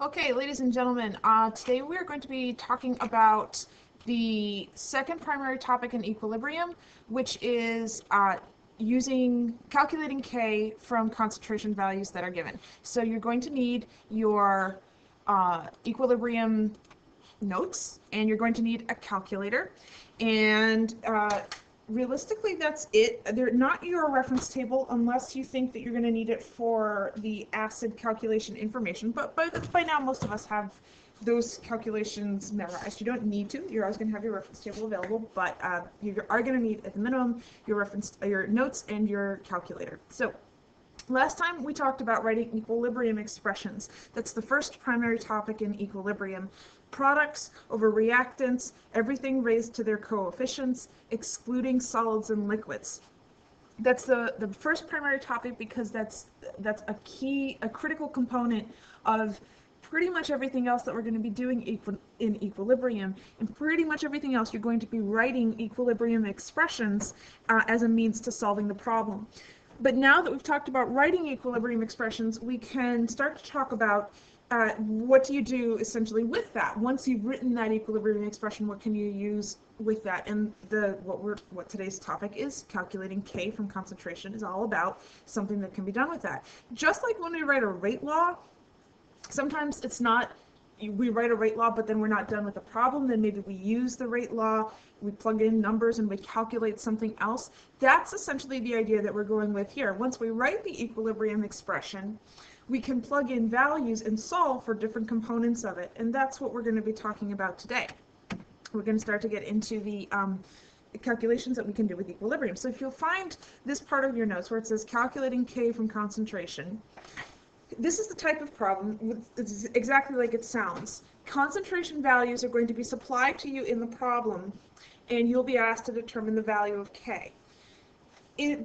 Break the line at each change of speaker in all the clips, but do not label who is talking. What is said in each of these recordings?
Okay, ladies and gentlemen, today we're going to be talking about the second primary topic in equilibrium, which is calculating K from concentration values that are given. So you're going to need your equilibrium notes, and you're going to need a calculator, and realistically that's it. They're not your reference table unless you think that you're going to need it for the acid calculation information, but by now most of us have those calculations memorized. You don't need to. You're always going to have your reference table available, but you are going to need at the minimum your notes and your calculator. So last time we talked about writing equilibrium expressions. That's the first primary topic in equilibrium. Products over reactants, everything raised to their coefficients, excluding solids and liquids. That's the first primary topic because that's a critical component of pretty much everything else that we're going to be doing in equilibrium, and pretty much everything else you're going to be writing equilibrium expressions as a means to solving the problem. But now that we've talked about writing equilibrium expressions, we can start to talk about what do you do essentially with that. Once you've written that equilibrium expression, what can you use with that? And what today's topic is, calculating K from concentration, is all about something that can be done with that. Just like when we write a rate law, sometimes it's not, we write a rate law, but then we're not done with the problem. Then maybe we use the rate law, we plug in numbers, and we calculate something else. That's essentially the idea that we're going with here. Once we write the equilibrium expression, we can plug in values and solve for different components of it. And that's what we're going to be talking about today. We're going to start to get into the calculations that we can do with equilibrium. So if you'll find this part of your notes where it says calculating K from concentration, this is the type of problem. It's exactly like it sounds. Concentration values are going to be supplied to you in the problem, and you'll be asked to determine the value of K.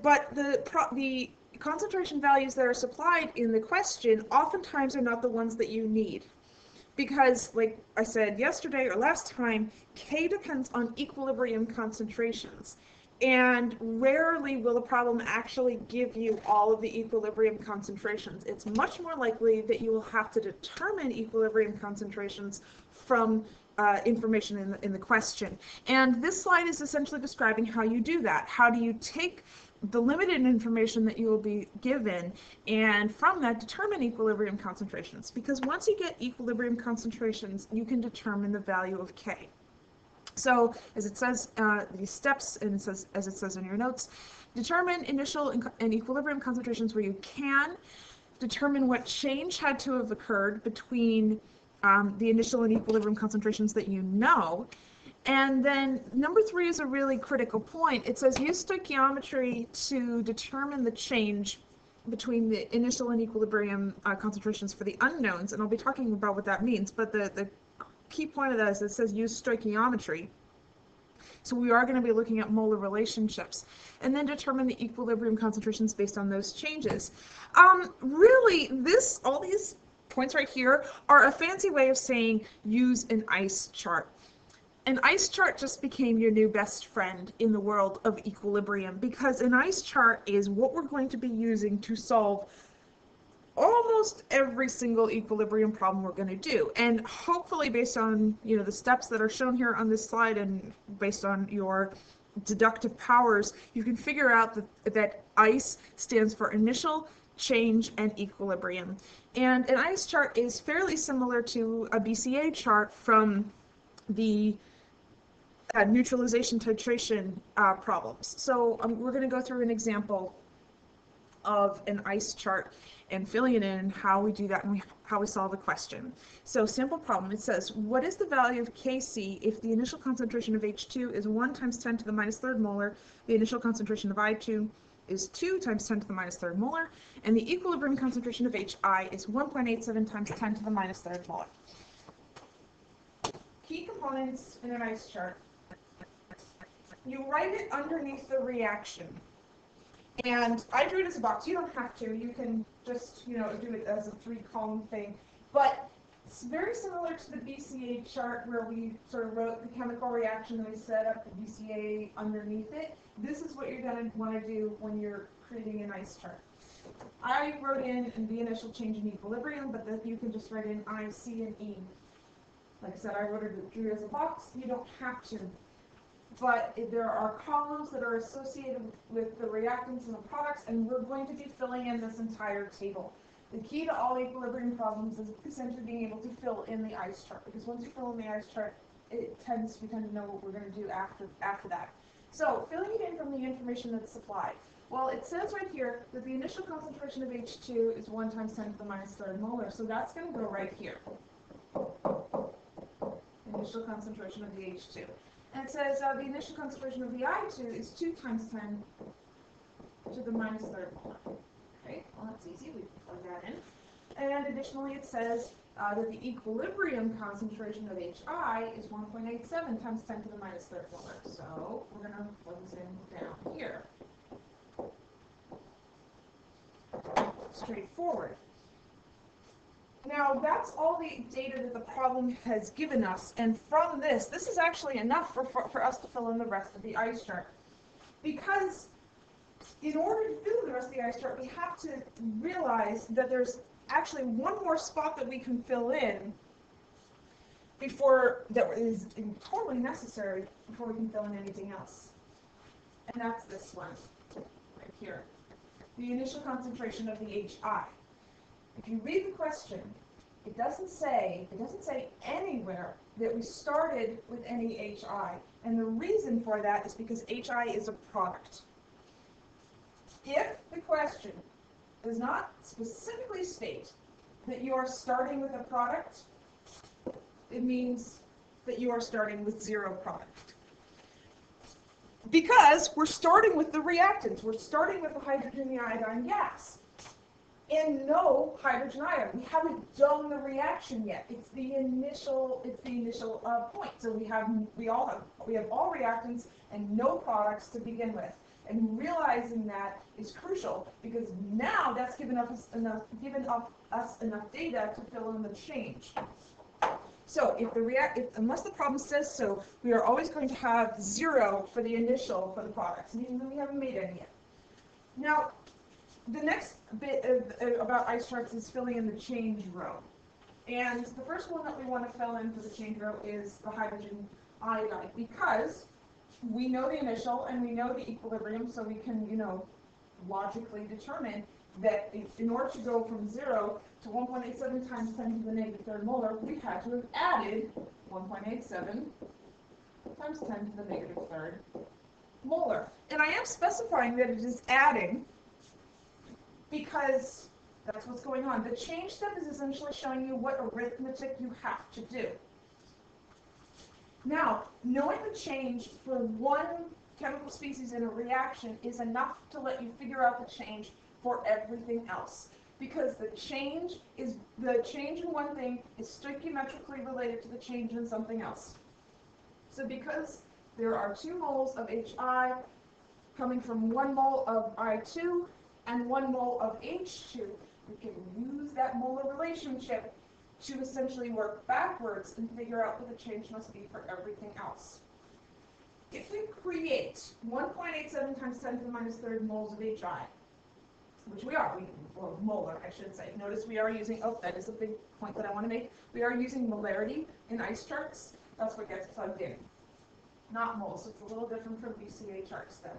But the concentration values that are supplied in the question oftentimes are not the ones that you need. Because, like I said yesterday or last time, K depends on equilibrium concentrations. And rarely will a problem actually give you all of the equilibrium concentrations. It's much more likely that you will have to determine equilibrium concentrations from information in the question. And this slide is essentially describing how you do that. How do you take the limited information that you will be given, and from that determine equilibrium concentrations? Because once you get equilibrium concentrations, you can determine the value of K. So as it says, these steps, and as it says in your notes, determine initial and equilibrium concentrations where you can, determine what change had to have occurred between the initial and equilibrium concentrations that you know. And then number 3 is a really critical point. It says use stoichiometry to determine the change between the initial and equilibrium concentrations for the unknowns, and I'll be talking about what that means, but the key point of that is it says use stoichiometry. So we are going to be looking at molar relationships, and then determine the equilibrium concentrations based on those changes. Really, all these points right here are a fancy way of saying use an ice chart. An ice chart just became your new best friend in the world of equilibrium, because an ice chart is what we're going to be using to solve almost every single equilibrium problem we're going to do. And hopefully, based on the steps that are shown here on this slide, and based on your deductive powers, you can figure out that ICE stands for initial, change, and equilibrium. And an ICE chart is fairly similar to a BCA chart from the neutralization titration problems. So we're going to go through an example of an ICE chart and filling it in, how we do that and how we solve the question. So sample problem, it says, what is the value of Kc if the initial concentration of H2 is 1 times 10 to the minus third molar, the initial concentration of I2 is 2 times 10 to the minus third molar, and the equilibrium concentration of Hi is 1.87 times 10 to the minus third molar. Key components in an ICE chart. You write it underneath the reaction. And I drew it as a box. You don't have to. You can just, do it as a 3-column thing. But it's very similar to the BCA chart where we sort of wrote the chemical reaction and we set up the BCA underneath it. This is what you're going to want to do when you're creating an ICE chart. I wrote in the initial change in equilibrium, but then you can just write in I, C, and E. Like I said, I wrote it drew as a box. You don't have to. But there are columns that are associated with the reactants and the products, and we're going to be filling in this entire table. The key to all equilibrium problems is essentially being able to fill in the ice chart, because once you fill in the ice chart, we tend to know what we're going to do after that. So filling it in from the information that's supplied. Well, it says right here that the initial concentration of H2 is 1 times 10 to the minus third molar, so that's going to go right here. Initial concentration of the H2. And it says the initial concentration of the I2 is 2 times 10 to the minus third molar. Okay, well that's easy, we plug that in. And additionally it says that the equilibrium concentration of HI is 1.87 times 10 to the minus third molar. So we're going to plug this in down here. Straightforward. Now that's all the data that the problem has given us, and from this is actually enough for us to fill in the rest of the ice chart. Because in order to fill the rest of the ice chart, we have to realize that there's actually one more spot that we can fill in that is totally necessary before we can fill in anything else. And that's this one right here. The initial concentration of the HI. If you read the question, it doesn't say anywhere that we started with any HI. And the reason for that is because HI is a product. If the question does not specifically state that you are starting with a product, it means that you are starting with zero product. Because we're starting with the reactants. We're starting with the hydrogen and the iodine gas. And no hydrogen ion. We haven't done the reaction yet. It's the initial point. So we have all reactants and no products to begin with. And realizing that is crucial, because now that's given us enough data to fill in the change. So unless the problem says so, we are always going to have 0 for the initial for the products, meaning that we haven't made any yet. Now, the next bit about ice charts is filling in the change row. And the first one that we want to fill in for the change row is the hydrogen iodide, because we know the initial and we know the equilibrium, so we can, logically determine that in order to go from 0 to 1.87 times 10 to the negative third molar, we had to have added 1.87 times 10 to the negative third molar. And I am specifying that it is adding because that's what's going on. The change step is essentially showing you what arithmetic you have to do. Now, knowing the change for one chemical species in a reaction is enough to let you figure out the change for everything else. Because the change in one thing is stoichiometrically related to the change in something else. So because there are 2 moles of HI coming from 1 mole of I2 and 1 mole of H2, we can use that molar relationship to essentially work backwards and figure out what the change must be for everything else. If we create 1.87 times 10 to the minus third moles of HI, which we are, or molar, I should say. Notice we are using, that is a big point that I want to make. We are using molarity in ice charts. That's what gets plugged in, not moles. It's a little different from BCA charts then.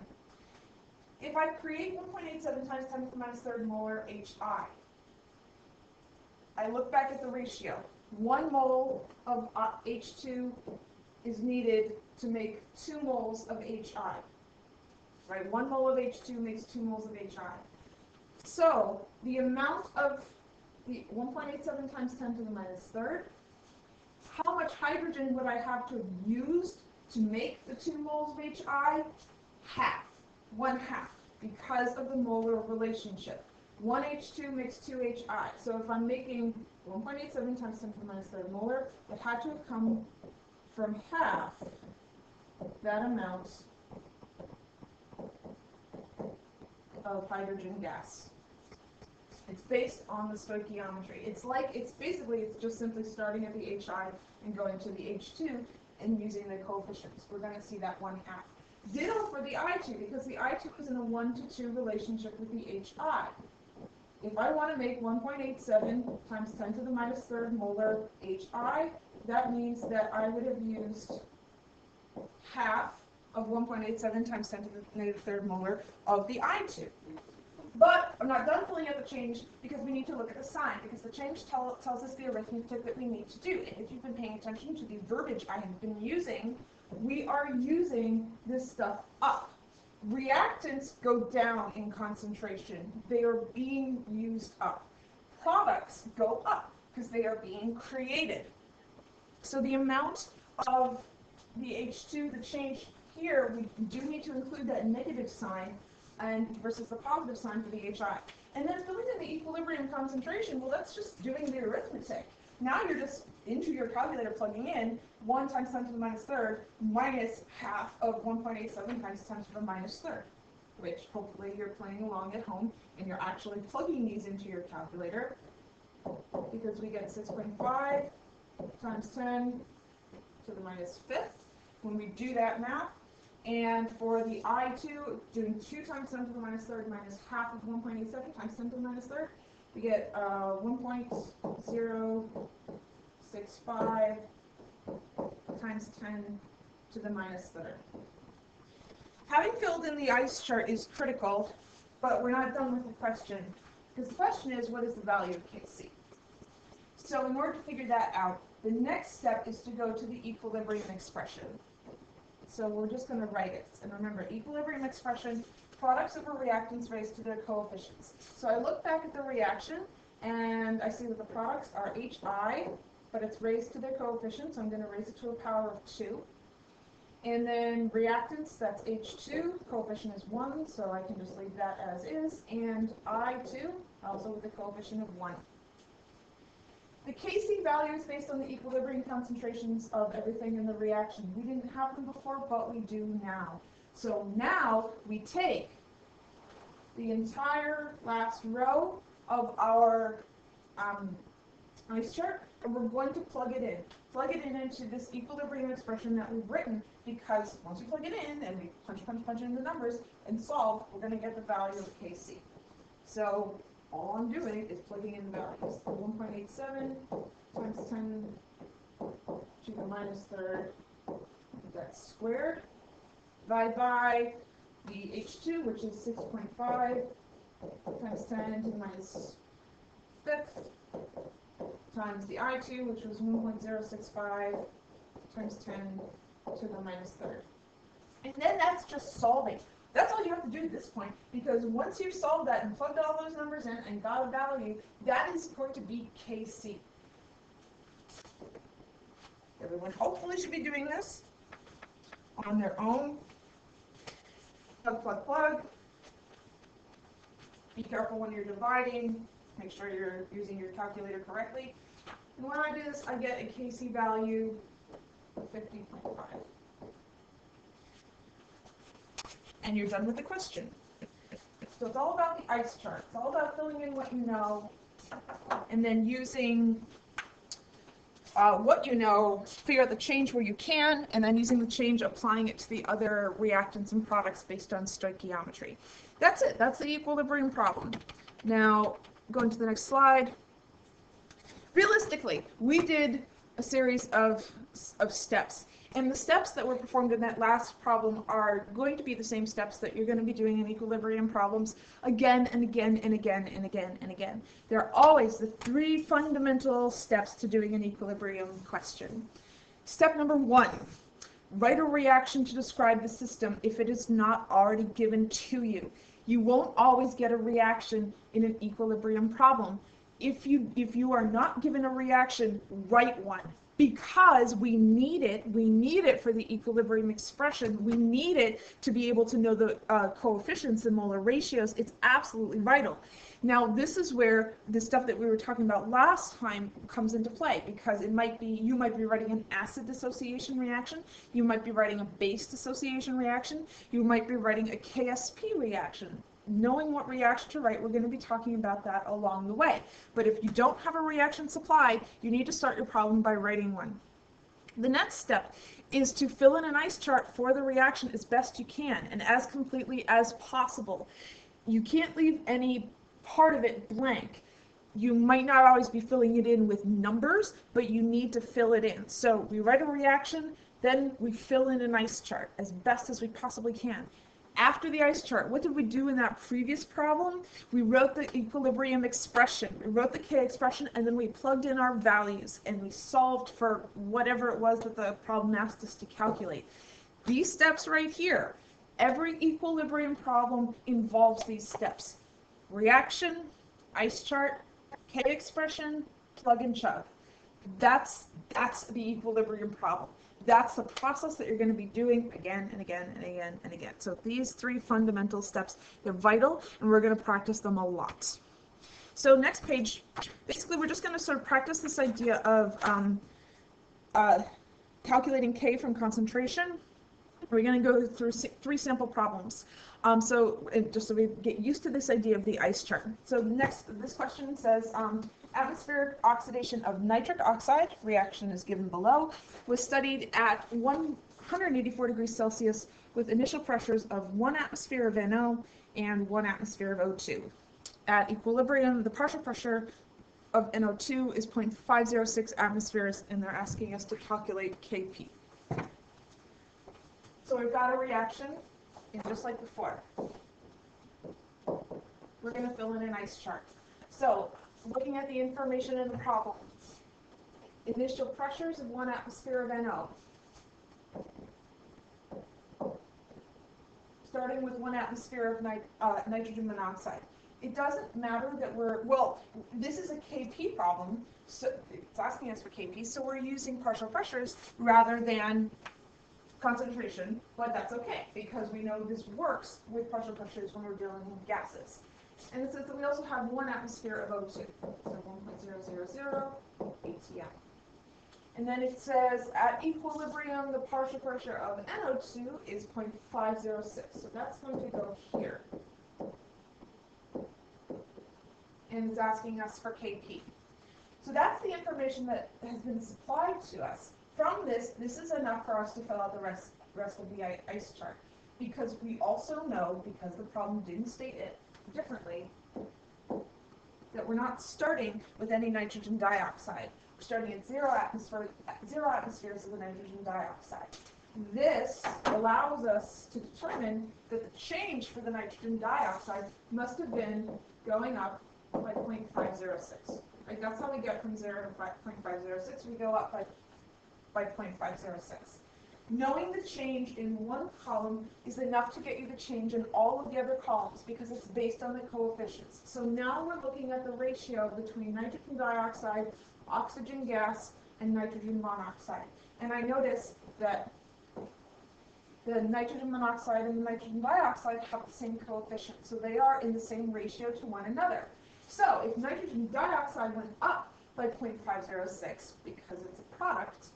If I create 1.87 times 10 to the minus third molar HI, I look back at the ratio. 1 mole of H2 is needed to make 2 moles of HI. Right? 1 mole of H2 makes 2 moles of HI. So the amount of the 1.87 times 10 to the minus third, how much hydrogen would I have to have used to make the 2 moles of HI? Half. 1/2, because of the molar relationship. 1 H2 makes 2 HI. So if I'm making 1.87 times 10 to the minus third molar, it had to have come from half that amount of hydrogen gas. It's based on the stoichiometry. It's just simply starting at the HI and going to the H2 and using the coefficients. We're going to see that 1/2. Ditto for the I2, because the I2 is in a 1-to-2 relationship with the HI. if I want to make 1.87 times 10 to the minus third molar HI, that means that I would have used half of 1.87 times 10 to the negative third molar of the I2. But I'm not done filling out the change because we need to look at the sign, because the change tells us the arithmetic that we need to do. And if you've been paying attention to the verbiage I have been using, we are using this stuff up. Reactants go down in concentration. They are being used up. Products go up because they are being created. So the amount of the H2, the change here, we do need to include that negative sign and versus the positive sign for the HI. And then filling in the equilibrium concentration, well, that's just doing the arithmetic. Now you're just into your calculator plugging in 1 times 10 to the minus third minus half of 1.87 times 10 to the minus third, which hopefully you're playing along at home and you're actually plugging these into your calculator, because we get 6.5 times 10 to the minus fifth when we do that math. And for the I2, doing 2 times 10 to the minus third minus half of 1.87 times 10 to the minus third, we get 1.065 times 10 to the minus third. Having filled in the ice chart is critical, but we're not done with the question. Because the question is, what is the value of Kc? So in order to figure that out, the next step is to go to the equilibrium expression. So we're just going to write it. And remember, equilibrium expression, products over reactants raised to their coefficients. So I look back at the reaction, and I see that the products are HI, but it's raised to their coefficient, so I'm going to raise it to a power of 2. And then reactants, that's H2, coefficient is 1, so I can just leave that as is. And I2, also with the coefficient of 1. The Kc value is based on the equilibrium concentrations of everything in the reaction. We didn't have them before, but we do now. So now we take the entire last row of our ice chart, and we're going to plug it in. Plug it in into this equilibrium expression that we've written, because once we plug it in and we punch in the numbers and solve, we're going to get the value of Kc. So all I'm doing is plugging in the values. 1.87 times 10 to the minus third, that's squared, divide by the H2, which is 6.5 times 10 to the minus fifth, times the I2, which was 1.065 times 10 to the minus third. And then that's just solving. That's all you have to do at this point, because once you've solved that and plugged all those numbers in and got a value, that is going to be Kc. Everyone hopefully should be doing this on their own. Plug, plug, plug. Be careful when you're dividing. Make sure you're using your calculator correctly. And when I do this, I get a Kc value of 50.5. And you're done with the question. So it's all about the ice chart. It's all about filling in what you know, and then using what you know, figure out the change where you can, and then using the change, applying it to the other reactants and products based on stoichiometry. That's it. That's the equilibrium problem. Now, going to the next slide. Realistically, we did a series of steps. And the steps that were performed in that last problem are going to be the same steps that you're going to be doing in equilibrium problems again and again and again and again and again. They're always the 3 fundamental steps to doing an equilibrium question. Step number 1, write a reaction to describe the system if it is not already given to you. You won't always get a reaction in an equilibrium problem. If you are not given a reaction, write one. Because we need it for the equilibrium expression. We need it to be able to know the coefficients and molar ratios. It's absolutely vital. Now, this is where the stuff that we were talking about last time comes into play, because you might be writing an acid dissociation reaction, you might be writing a base dissociation reaction, you might be writing a KSP reaction. Knowing what reaction to write, we're going to be talking about that along the way. But if you don't have a reaction supplied, you need to start your problem by writing one. The next step is to fill in an ice chart for the reaction as best you can and as completely as possible. You can't leave any part of it blank. You might not always be filling it in with numbers, but you need to fill it in. So we write a reaction, then we fill in an ice chart as best as we possibly can. After the ice chart, what did we do in that previous problem? We wrote the equilibrium expression, we wrote the K expression, and then we plugged in our values and we solved for whatever it was that the problem asked us to calculate. These steps right here, every equilibrium problem involves these steps. Reaction, ice chart, K expression, plug and chug. That's the equilibrium problem. That's the process that you're going to be doing again and again and again and again. So these three fundamental steps, they're vital, and we're going to practice them a lot. So next page, basically we're just going to sort of practice this idea of calculating K from concentration. We're going to go through three sample problems. Just so we get used to this idea of the ice chart. So next, this question says, atmospheric oxidation of nitric oxide, reaction is given below, was studied at 184 degrees Celsius with initial pressures of 1 atmosphere of NO and 1 atmosphere of O2. At equilibrium, the partial pressure of NO2 is 0.506 atmospheres, and they're asking us to calculate Kp. So we've got a reaction, and just like before, we're going to fill in an ice chart. So looking at the information in the problem, initial pressures of 1 atmosphere of NO. Starting with 1 atmosphere of nitrogen monoxide. It doesn't matter that this is a Kp problem, so it's asking us for Kp, so we're using partial pressures rather than concentration, but that's okay because we know this works with partial pressures when we're dealing with gases. And it says that we also have 1 atmosphere of O2, so 1.000 atm. And then it says at equilibrium, the partial pressure of NO2 is 0.506, so that's going to go here. And it's asking us for Kp. So that's the information that has been supplied to us. From this is enough for us to fill out the rest of the ice chart, because we also know, because the problem didn't state it differently, that we're not starting with any nitrogen dioxide. We're starting at 0 atmospheres of the nitrogen dioxide. This allows us to determine that the change for the nitrogen dioxide must have been going up by 0.506. Right? That's how we get from 0 to 0.506. We go up by 0.506. Knowing the change in one column is enough to get you the change in all of the other columns because it's based on the coefficients. So now we're looking at the ratio between nitrogen dioxide, oxygen gas, and nitrogen monoxide. And I notice that the nitrogen monoxide and the nitrogen dioxide have the same coefficient, so they are in the same ratio to one another. So if nitrogen dioxide went up by 0.506 because it's a product,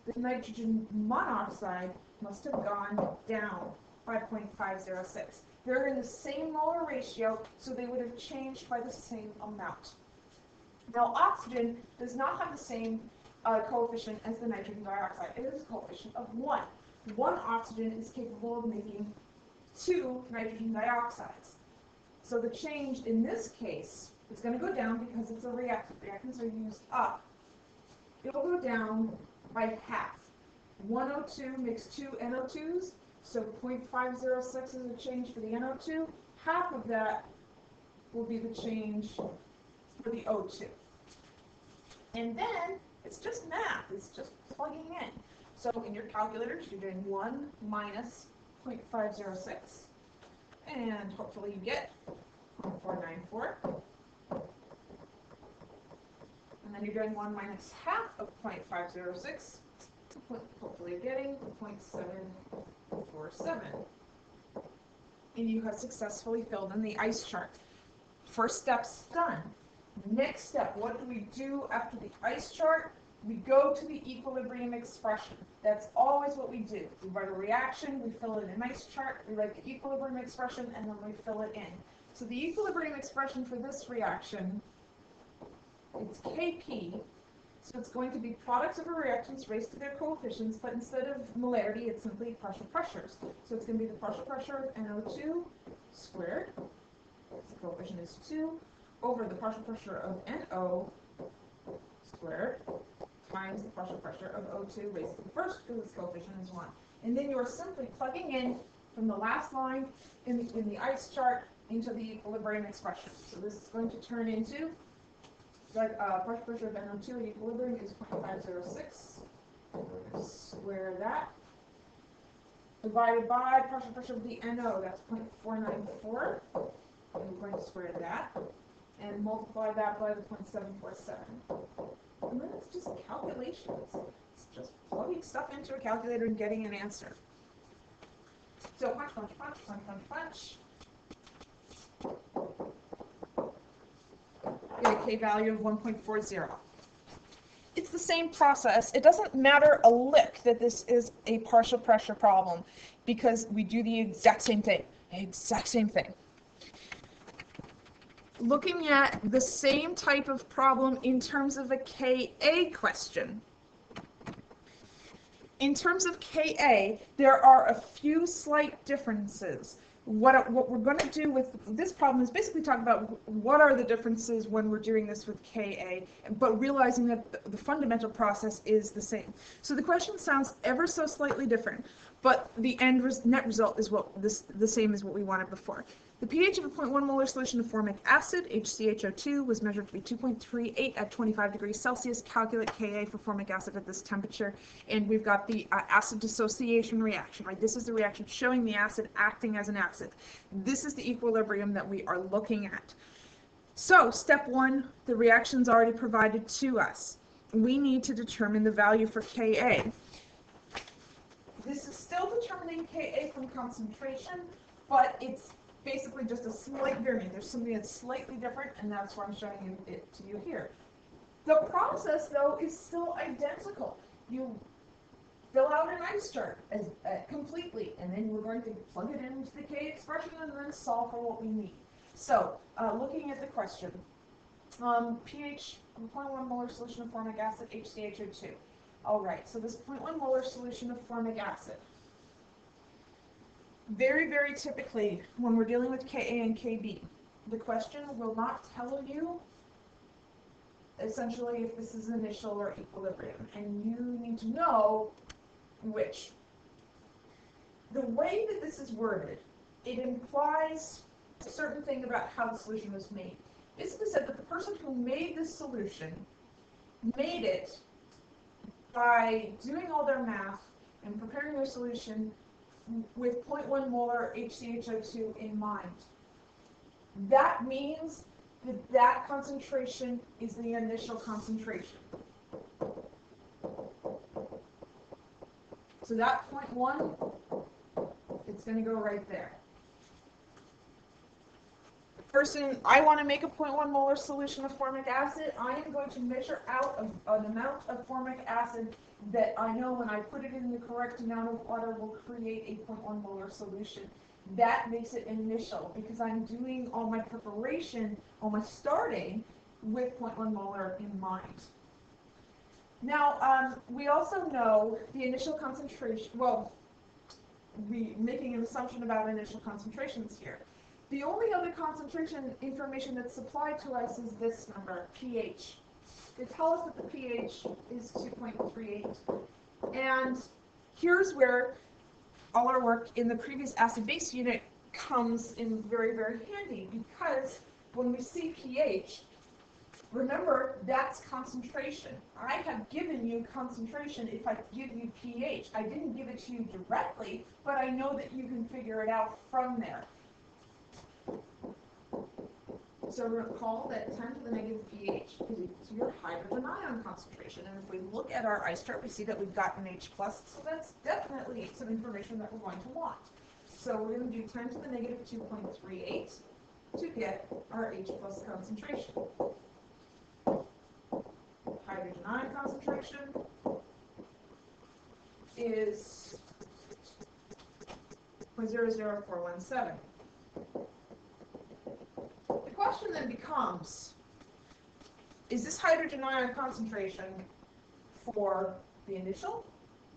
the nitrogen monoxide must have gone down by 0.506. They're in the same molar ratio, so they would have changed by the same amount. Now, oxygen does not have the same coefficient as the nitrogen dioxide. It is a coefficient of 1. One oxygen is capable of making 2 nitrogen dioxides. So the change in this case is going to go down because it's a reactant. Reactants are used up. It will go down by half. 1 O2 makes 2 NO2s, so 0.506 is a change for the NO2. Half of that will be the change for the O2. And then it's just math. It's just plugging in. So in your calculators, you're doing 1 minus 0.506. And hopefully you get 0.494. And then you're doing 1 minus half of 0.506. Hopefully you're getting 0.747. And you have successfully filled in the ice chart. First step's done. Next step, what do we do after the ice chart? We go to the equilibrium expression. That's always what we do. We write a reaction, we fill in an ice chart, we write the equilibrium expression, and then we fill it in. So the equilibrium expression for this reaction, it's Kp, so it's going to be products of a reactants raised to their coefficients, but instead of molarity, it's simply partial pressures. So it's going to be the partial pressure of NO2 squared the coefficient is 2, over the partial pressure of NO squared times the partial pressure of O2 raised to the first, because its coefficient is 1. And then you're simply plugging in from the last line in the ice chart into the equilibrium expression. So this is going to turn into partial pressure of NO2 at equilibrium is 0.506. We're going to square that. Divided by partial pressure of the NO, that's 0.494. And we're going to square that. And multiply that by the 0.747. And then it's just calculations. It's just plugging stuff into a calculator and getting an answer. So punch, punch, punch, punch, punch, punch. Get a K value of 1.40. It's the same process. It doesn't matter a lick that this is a partial pressure problem because we do the exact same thing. Exact same thing. Looking at the same type of problem in terms of a Ka question. In terms of Ka, there are a few slight differences. What we're going to do with this problem is basically talk about what are the differences when we're doing this with Ka, but realizing that the fundamental process is the same. So the question sounds ever so slightly different, but the net result is the same as what we wanted before. The pH of a 0.1 molar solution of formic acid, HCHO2, was measured to be 2.38 at 25 degrees Celsius. Calculate Ka for formic acid at this temperature. And we've got the acid dissociation reaction, right? This is the reaction showing the acid acting as an acid. This is the equilibrium that we are looking at. So, step 1, the reaction's already provided to us. We need to determine the value for Ka. This is still determining Ka from concentration, but it's basically just a slight variant. There's something that's slightly different, and that's why I'm showing it to you here. The process, though, is still identical. You fill out an ice chart completely, and then we're going to plug it into the K expression and then solve for what we need. So, looking at the question, pH of a 0.1 molar solution of formic acid, HCHO2. All right, so this 0.1 molar solution of formic acid. Very, very typically, when we're dealing with Ka and Kb, the question will not tell you essentially if this is initial or equilibrium, and you need to know which. The way that this is worded, it implies a certain thing about how the solution was made. Basically said that the person who made this solution made it by doing all their math and preparing their solution with 0.1 molar HCHO2 in mind. That means that that concentration is the initial concentration. So that 0.1, it's going to go right there. Person, I want to make a 0.1 molar solution of formic acid. I am going to measure out an amount of formic acid that I know when I put it in the correct amount of water will create a 0.1 molar solution. That makes it initial because I'm doing all my preparation, all my starting with 0.1 molar in mind. Now, we also know the initial concentration, well, we're making an assumption about initial concentrations here. The only other concentration information that's supplied to us is this number, pH. They tell us that the pH is 2.38. And here's where all our work in the previous acid-base unit comes in very, very handy, because when we see pH, remember, that's concentration. I have given you concentration if I give you pH. I didn't give it to you directly, but I know that you can figure it out from there. So recall that 10 to the negative pH is equal to your hydrogen ion concentration. And if we look at our ice chart, we see that we've got an H+, so that's definitely some information that we're going to want. So we're going to do 10 to the negative 2.38 to get our H+ concentration. Hydrogen ion concentration is 0.00417. The question then becomes, is this hydrogen ion concentration for the initial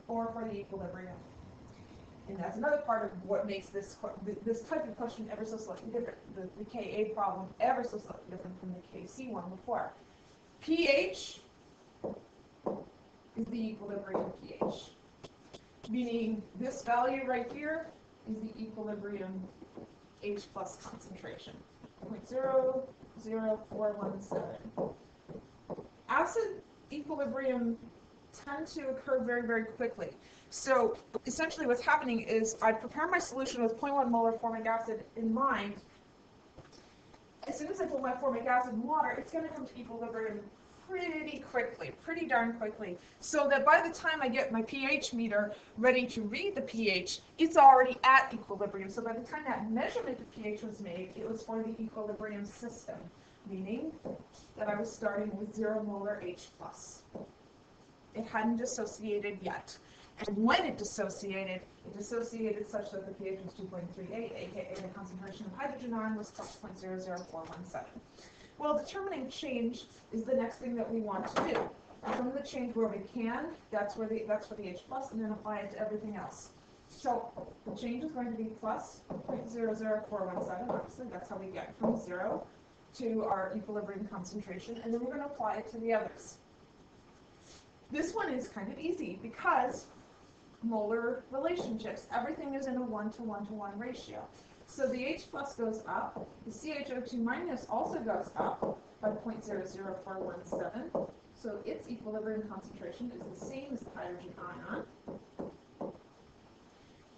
or for the equilibrium? And that's another part of what makes this type of question ever so slightly different. The Ka problem ever so slightly different from the Kc one before. pH is the equilibrium pH, meaning this value right here is the equilibrium H plus concentration, 0.00417. Acid equilibrium tend to occur very, very quickly. So essentially what's happening is I prepare my solution with 0.1 molar formic acid in mind. As soon as I put my formic acid in water, it's going to come to equilibrium pretty quickly, pretty darn quickly, so that by the time I get my pH meter ready to read the pH, it's already at equilibrium. So by the time that measurement of pH was made, it was for the equilibrium system, meaning that I was starting with 0 molar H plus. It hadn't dissociated yet. And when it dissociated such that the pH was 2.38, aka the concentration of hydrogen ion was plus 0.00417. Well, determining change is the next thing that we want to do. Determine the change where we can, that's for the H plus, and then apply it to everything else. So the change is going to be plus 0.00417, obviously, that's how we get from 0 to our equilibrium concentration, and then we're going to apply it to the others. This one is kind of easy because molar relationships, everything is in a 1-to-1-to-1 ratio. So the H plus goes up, the CHO2 minus also goes up by 0.00417, so its equilibrium concentration is the same as the hydrogen ion.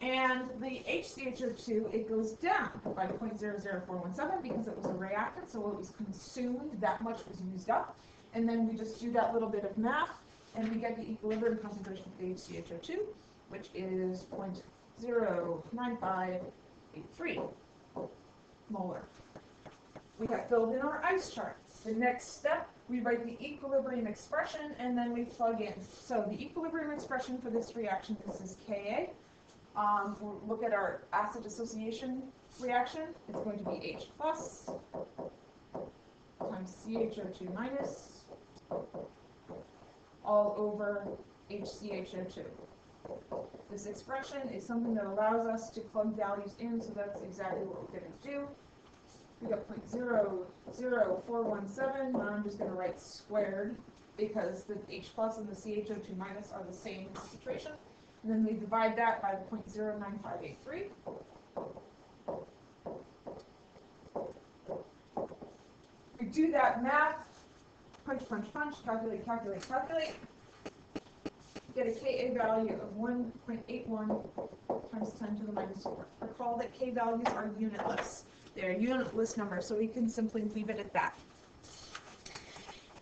And the HCHO2, it goes down by 0.00417 because it was a reactant, so it was consumed, that much was used up. And then we just do that little bit of math, and we get the equilibrium concentration for the HCHO2, which is 0.09583 molar. We have filled in our ice chart. The next step, we write the equilibrium expression, and then we plug in. So the equilibrium expression for this reaction, this is Ka. We'll look at our acid dissociation reaction. It's going to be H plus times CHO2 minus all over HCHO2. This expression is something that allows us to plug values in, so that's exactly what we're going to do. We got 0.00417, and I'm just going to write squared because the H plus and the CHO2 minus are the same concentration. And then we divide that by the 0.09583. We do that math, punch, punch, punch, calculate, calculate, calculate. Get a Ka value of 1.81 times 10 to the minus 4. Recall that K values are unitless. They're a unitless number, so we can simply leave it at that.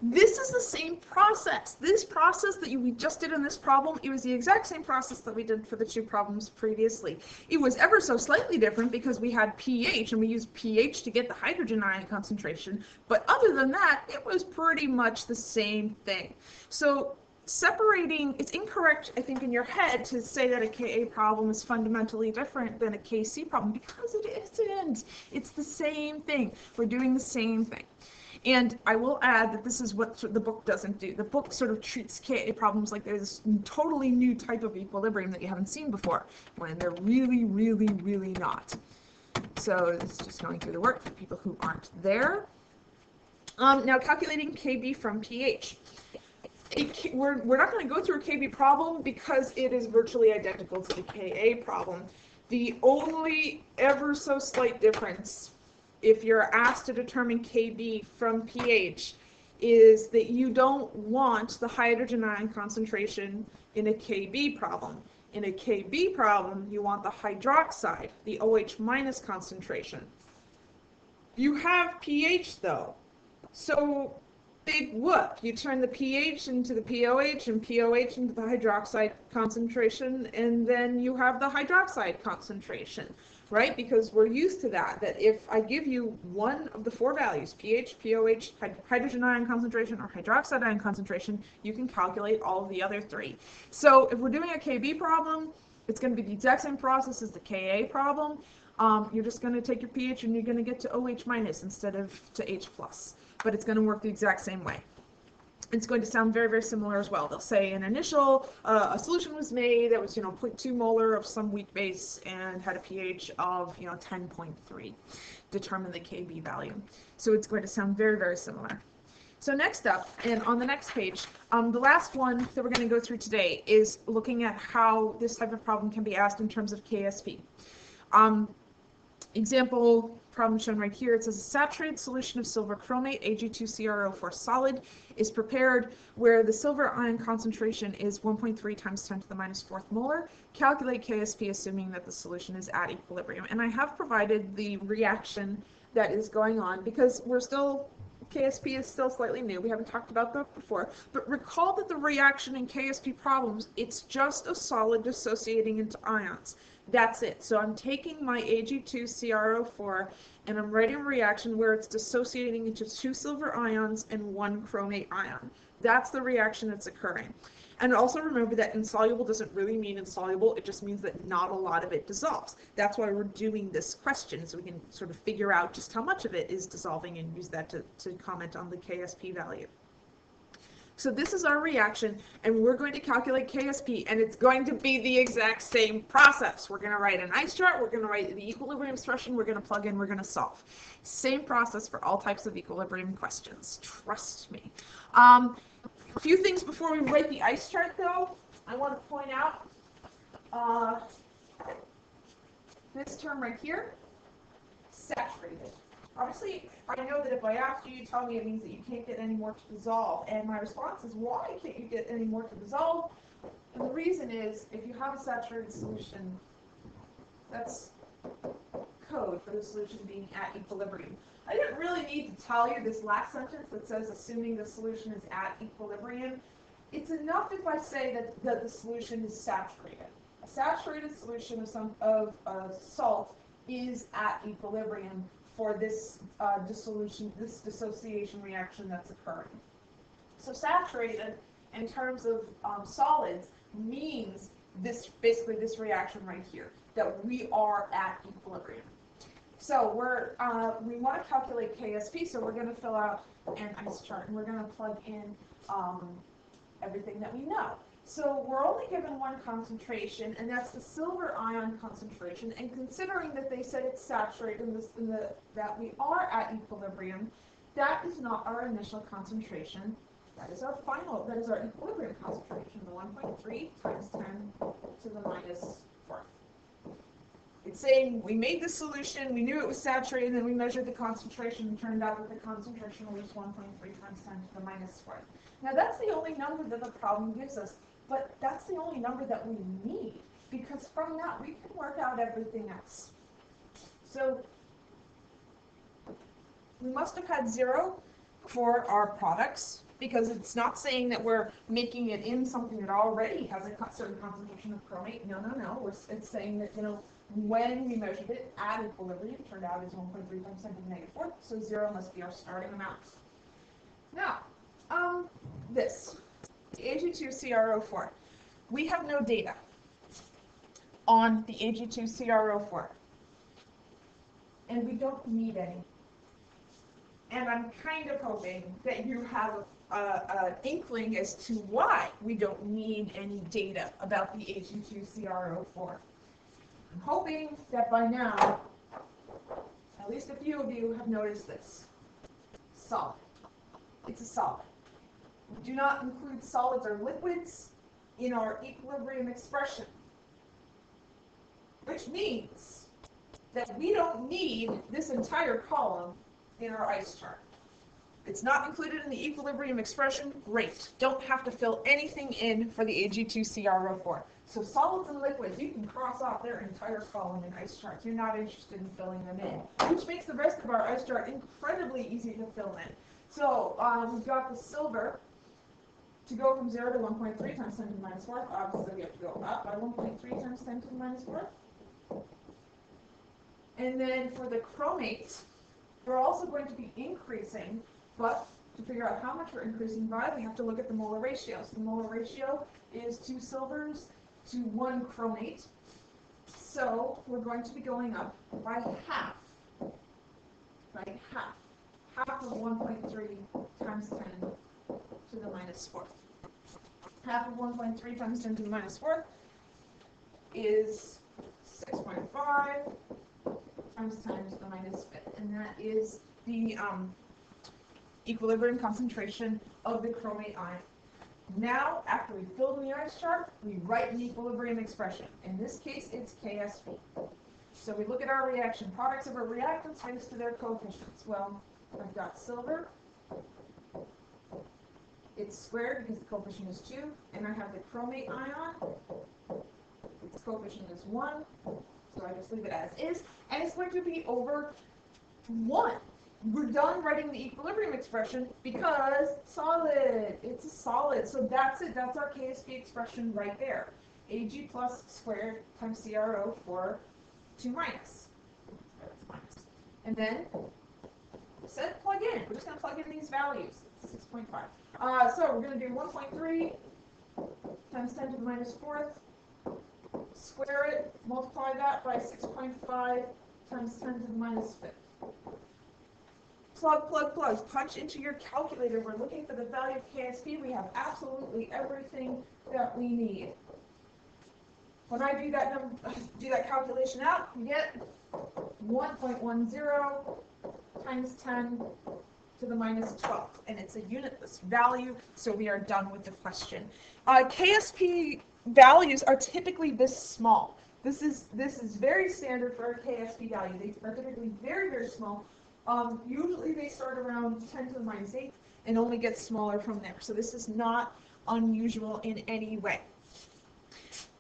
This is the same process. This process that we just did in this problem, it was the exact same process that we did for the two problems previously. It was ever so slightly different because we had pH, and we used pH to get the hydrogen ion concentration, but other than that, it was pretty much the same thing. So separating, it's incorrect, I think, in your head to say that a Ka problem is fundamentally different than a Kc problem, because it isn't. It's the same thing. We're doing the same thing. And I will add that this is what the book doesn't do. The book sort of treats Ka problems like there's this totally new type of equilibrium that you haven't seen before, when they're really, really, really not. So it's just going through the work for people who aren't there. Now calculating Kb from pH. We're not going to go through a Kb problem because it is virtually identical to the Ka problem. The only ever so slight difference, if you're asked to determine Kb from pH, is that you don't want the hydrogen ion concentration in a Kb problem. In a Kb problem, you want the hydroxide, the OH minus concentration. You have pH though, so big whoop. You turn the pH into the POH and POH into the hydroxide concentration, and then you have the hydroxide concentration, right? Because we're used to that if I give you one of the four values, pH, POH, hydrogen ion concentration, or hydroxide ion concentration, you can calculate all of the other three. So if we're doing a Kb problem, it's going to be the exact same process as the Ka problem. You're just going to take your pH and you're going to get to OH minus instead of to H plus. But it's going to work the exact same way. it's going to sound very, very similar as well. They'll say an initial, a solution was made that was, 0.2 molar of some weak base and had a pH of, 10.3. Determine the Kb value. So it's going to sound very, very similar. So next up, and on the next page, the last one that we're going to go through today is looking at how this type of problem can be asked in terms of KSP. Example problem shown right here, it says a saturated solution of silver chromate, Ag2CrO4 solid, is prepared where the silver ion concentration is 1.3 times 10 to the minus 4th molar. Calculate KSP assuming that the solution is at equilibrium. And I have provided the reaction that is going on because KSP is still slightly new. We haven't talked about that before. But recall that the reaction in KSP problems, it's just a solid dissociating into ions. That's it. So I'm taking my Ag2CrO4 and I'm writing a reaction where it's dissociating into 2 silver ions and 1 chromate ion. That's the reaction that's occurring. And also remember that insoluble doesn't really mean insoluble, it just means that not a lot of it dissolves. That's why we're doing this question, so we can sort of figure out just how much of it is dissolving and use that to comment on the KSP value. So this is our reaction, and we're going to calculate KSP, and it's going to be the exact same process. We're going to write an ice chart, we're going to write the equilibrium expression, we're going to plug in, we're going to solve. Same process for all types of equilibrium questions, trust me. A few things before we write the ice chart, though. I want to point out this term right here, saturated. Obviously, I know that if I ask you, you tell me it means that you can't get any more to dissolve. And my response is, why can't you get any more to dissolve? And the reason is, if you have a saturated solution, that's code for the solution being at equilibrium. I didn't really need to tell you this last sentence that says assuming the solution is at equilibrium. It's enough if I say that the solution is saturated. A saturated solution of salt is at equilibrium for this dissociation reaction that's occurring. So saturated in terms of solids means basically this reaction right here, that we are at equilibrium. So we want to calculate KSP, so we're going to fill out an ice chart, and we're going to plug in everything that we know. So we're only given one concentration, and that's the silver ion concentration. And considering that they said it's saturated that we are at equilibrium, that is not our initial concentration. That is our equilibrium concentration, the 1.3 times 10 to the minus 4th. It's saying we made the solution, we knew it was saturated, and then we measured the concentration, and turned out that the concentration was 1.3 times 10 to the minus 4th. Now that's the only number that the problem gives us, but that's the only number that we need, because from that we can work out everything else. So we must have had 0 for our products, because it's not saying that we're making it in something that already has a certain concentration of chromate. No. It's saying that, when we measured it at equilibrium, it turned out it's 1.3 times 10 to the negative 4th, so 0 must be our starting amount. Now, this, the Ag2CrO4. We have no data on the Ag2CrO4, and we don't need any. And I'm kind of hoping that you have an inkling as to why we don't need any data about the Ag2CrO4. I'm hoping that by now, at least a few of you have noticed this. Solid. It's a solid. We do not include solids or liquids in our equilibrium expression, which means that we don't need this entire column in our ice chart. It's not included in the equilibrium expression, great. Don't have to fill anything in for the Ag2CrO4. So solids and liquids, you can cross off their entire column in ice charts. You're not interested in filling them in, which makes the rest of our ice chart incredibly easy to fill in. So we've got the silver. To go from 0 to 1.3 times 10 to the minus 4th, obviously we have to go up by 1.3 times 10 to the minus 4th. And then for the chromate, we're also going to be increasing, but to figure out how much we're increasing by, we have to look at the molar ratio. So the molar ratio is 2 silvers to 1 chromate. So we're going to be going up by half. Right? Half. Half of 1.3 times 10 to the minus 4th. Half of 1.3 times 10 to the minus 4th is 6.5 times 10 to the minus 5th. And that is the equilibrium concentration of the chromate ion. Now, after we fill in the ice chart, we write an equilibrium expression. In this case, it's KSP. So we look at our reaction. Products of our reactants minus to their coefficients. Well, I've got silver. It's squared because the coefficient is 2. And I have the chromate ion. Its coefficient is 1. So I just leave it as is. And it's going to be over 1. We're done writing the equilibrium expression because solid. It's a solid. So that's it. That's our KSP expression right there. Ag plus squared times CRO for 2 minus. And then set plug in. We're just going to plug in these values. 6.5. So we're going to do 1.3 times 10 to the minus 4th. Square it. Multiply that by 6.5 times 10 to the minus 5th. Plug, plug, plug. Punch into your calculator. We're looking for the value of KSP. We have absolutely everything that we need. When I do that calculation out, we get 1.10 times 10 to the minus 12th, and it's a unitless value, so we are done with the question. KSP values are typically this small. This is very standard for a KSP value. They are typically very, very small. Usually they start around 10 to the minus 8 and only get smaller from there. So this is not unusual in any way.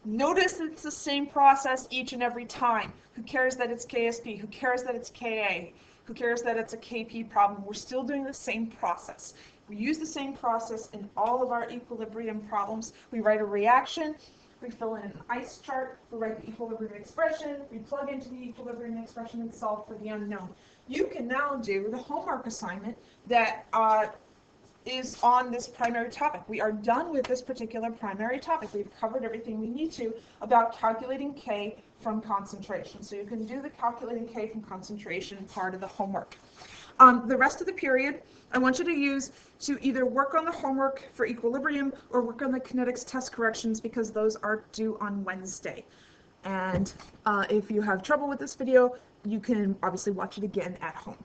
Notice it's the same process each and every time. Who cares that it's KSP? Who cares that it's KA? Who cares that it's a KP problem? We're still doing the same process. We use the same process in all of our equilibrium problems. We write a reaction. We fill in an ice chart, we write the equilibrium expression, we plug into the equilibrium expression and solve for the unknown. You can now do the homework assignment that is on this primary topic. We are done with this particular primary topic. We've covered everything we need to about calculating K from concentration. So you can do the calculating K from concentration part of the homework. The rest of the period, I want you to use to either work on the homework for equilibrium or work on the kinetics test corrections because those are due on Wednesday. And if you have trouble with this video, you can obviously watch it again at home.